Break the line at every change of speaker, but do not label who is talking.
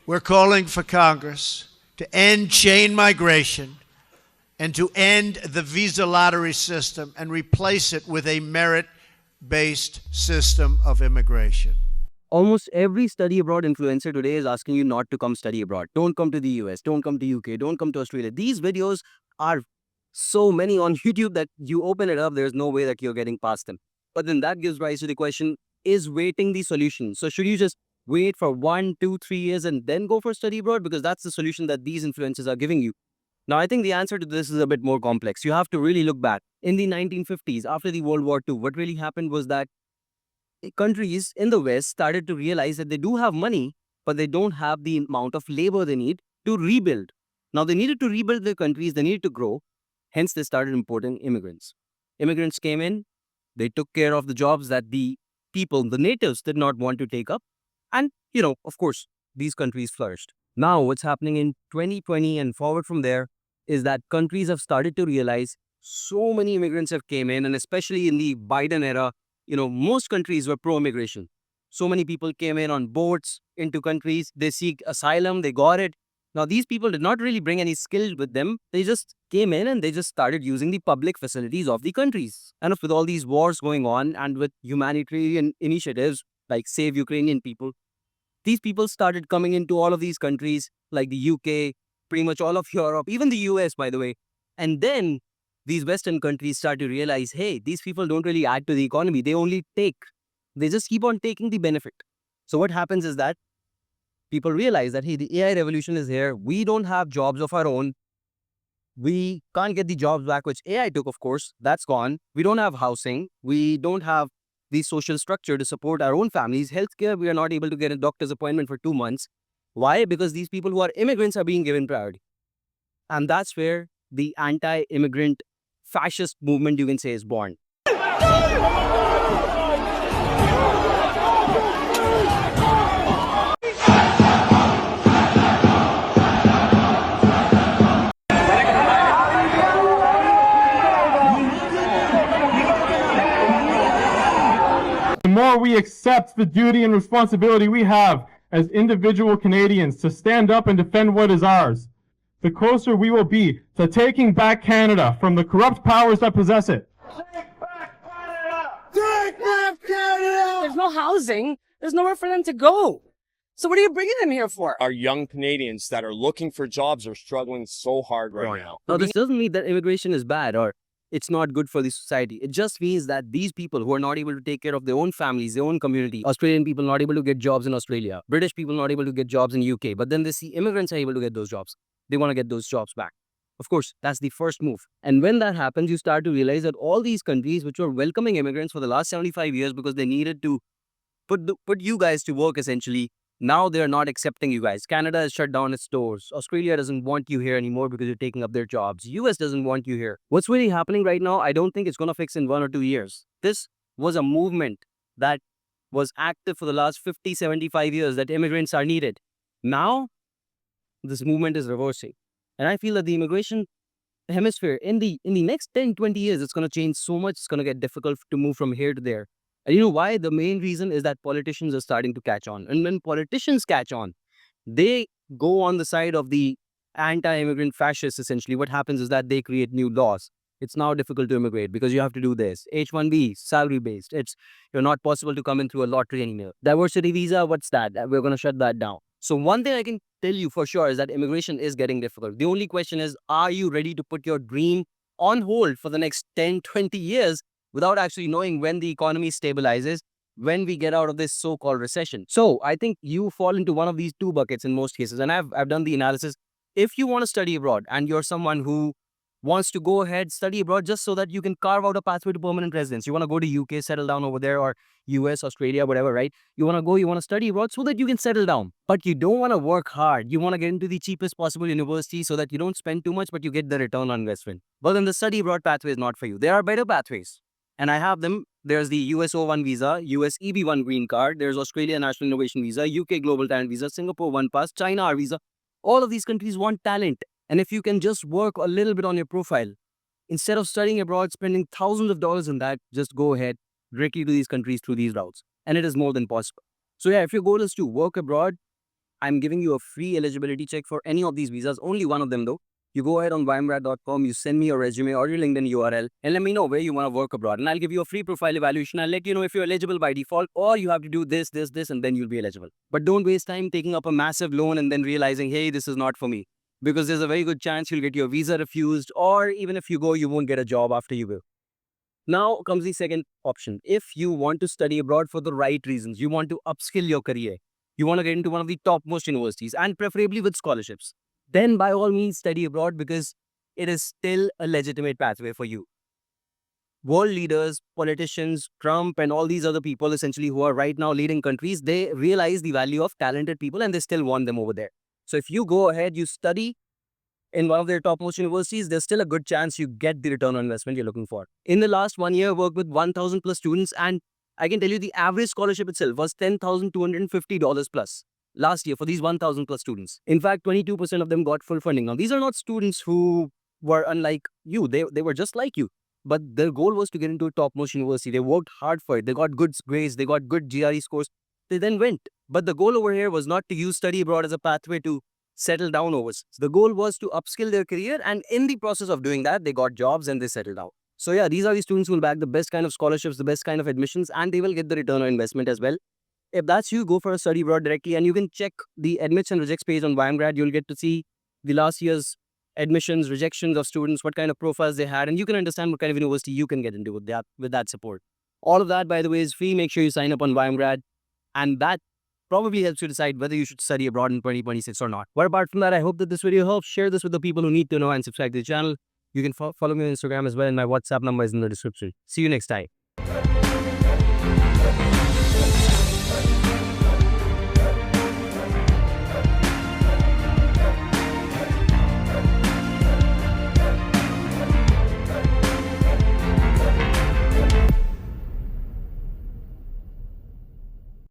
We're calling for Congress to end chain migration and to end the visa lottery system and replace it with a merit-based system of immigration.
Almost every study abroad influencer today is asking you not to come study abroad. Don't come to the US, don't come to UK, don't come to Australia. These videos are so many on YouTube that you open it up, there's no way that you're getting past them. But then that gives rise to the question, is waiting the solution? So should you just wait for 1, 2, 3 years and then go for study abroad? Because that's the solution that these influencers are giving you. Now, I think the answer to this is a bit more complex. You have to really look back. In the 1950s, after the World War II, what really happened was that countries in the West started to realize that they do have money, but they don't have the amount of labor they need to rebuild. Now, they needed to rebuild their countries, they needed to grow. Hence, they started importing immigrants. Immigrants came in, they took care of the jobs that the people, the natives, did not want to take up. And, of course, these countries flourished. Now, what's happening in 2020 and forward from there is that countries have started to realize so many immigrants have came in, and especially in the Biden era, most countries were pro-immigration. So many people came in on boats into countries. They seek asylum. They got it. Now, these people did not really bring any skill with them. They just came in and they just started using the public facilities of the countries. And with all these wars going on and with humanitarian initiatives like Save Ukrainian People, these people started coming into all of these countries like the UK, pretty much all of Europe, even the US, by the way. And then these Western countries start to realize, hey, these people don't really add to the economy. They only take. They just keep on taking the benefit. So what happens is that people realize that, hey, the AI revolution is here. We don't have jobs of our own. We can't get the jobs back, which AI took, of course. That's gone. We don't have housing. We don't have the social structure to support our own families. Healthcare, we are not able to get a doctor's appointment for 2 months. Why? Because these people who are immigrants are being given priority. And that's where the anti-immigrant fascist movement, you can say, is born.
The more we accept the duty and responsibility we have as individual Canadians to stand up and defend what is ours, the closer we will be to taking back Canada from the corrupt powers that possess it.
Take back Canada! Take back Canada! There's no housing. There's nowhere for them to go. So what are you bringing them here for?
Our young Canadians that are looking for jobs are struggling so hard right now.
Now, this doesn't mean that immigration is bad or it's not good for the society. It just means that these people who are not able to take care of their own families, their own community, Australian people not able to get jobs in Australia, British people not able to get jobs in UK, but then they see immigrants are able to get those jobs. They want to get those jobs back. Of course, that's the first move. And when that happens, you start to realize that all these countries which were welcoming immigrants for the last 75 years because they needed to put you guys to work essentially, now they're not accepting you guys. Canada has shut down its doors. Australia doesn't want you here anymore because you're taking up their jobs. US doesn't want you here. What's really happening right now, I don't think it's going to fix in 1 or 2 years. This was a movement that was active for the last 50, 75 years that immigrants are needed. Now, this movement is reversing. And I feel that the immigration hemisphere in the next 10, 20 years, it's going to change so much. It's going to get difficult to move from here to there. And you know why? The main reason is that politicians are starting to catch on. And when politicians catch on, they go on the side of the anti-immigrant fascists, essentially. What happens is that they create new laws. It's now difficult to immigrate because you have to do this. H-1B, salary-based. You're not possible to come in through a lottery anymore. Diversity visa, what's that? We're going to shut that down. So one thing I can tell you for sure is that immigration is getting difficult. The only question is, are you ready to put your dream on hold for the next 10, 20 years without actually knowing when the economy stabilizes, when we get out of this so-called recession? So I think you fall into one of these two buckets in most cases. And I've done the analysis. If you want to study abroad and you're someone who wants to go ahead, study abroad just so that you can carve out a pathway to permanent residence. You want to go to UK, settle down over there, or US, Australia, whatever, right? You want to study abroad so that you can settle down. But you don't want to work hard. You want to get into the cheapest possible university so that you don't spend too much, but you get the return on investment. But then the study abroad pathway is not for you. There are better pathways. And I have them. There's the US O1 visa, US EB1 green card. There's Australia National Innovation Visa, UK Global Talent Visa, Singapore One Pass, China R Visa. All of these countries want talent. And if you can just work a little bit on your profile, instead of studying abroad, spending thousands of dollars on that, just go ahead directly to these countries through these routes. And it is more than possible. So yeah, if your goal is to work abroad, I'm giving you a free eligibility check for any of these visas, only one of them though. You go ahead on YMGrad.com, you send me your resume or your LinkedIn URL and let me know where you want to work abroad. And I'll give you a free profile evaluation. I'll let you know if you're eligible by default or you have to do this, and then you'll be eligible. But don't waste time taking up a massive loan and then realizing, hey, this is not for me. Because there's a very good chance you'll get your visa refused, or even if you go, you won't get a job after you go. Now comes the second option. If you want to study abroad for the right reasons, you want to upskill your career, you want to get into one of the topmost universities and preferably with scholarships, then by all means study abroad because it is still a legitimate pathway for you. World leaders, politicians, Trump and all these other people essentially who are right now leading countries, they realize the value of talented people and they still want them over there. So if you go ahead, you study in one of their topmost universities, there's still a good chance you get the return on investment you're looking for. In the last 1 year, I worked with 1,000 plus students, and I can tell you the average scholarship itself was $10,250 plus last year for these 1,000 plus students. In fact, 22% of them got full funding. Now, these are not students who were unlike you. They were just like you. But their goal was to get into a topmost university. They worked hard for it. They got good grades. They got good GRE scores. They then went. But the goal over here was not to use study abroad as a pathway to settle down overseas. The goal was to upskill their career, and in the process of doing that, they got jobs and they settled down. So yeah, these are the students who will back the best kind of scholarships, the best kind of admissions, and they will get the return on investment as well. If that's you, go for a study abroad directly, and you can check the admits and rejects page on YMGrad. You'll get to see the last year's admissions, rejections of students, what kind of profiles they had, and you can understand what kind of university you can get into with that support. All of that, by the way, is free. Make sure you sign up on YMGrad, and that probably helps you decide whether you should study abroad in 2026 or not. But apart from that, I hope that this video helps. Share this with the people who need to know and subscribe to the channel. You can follow me on Instagram as well, and my WhatsApp number is in the description. See you next time.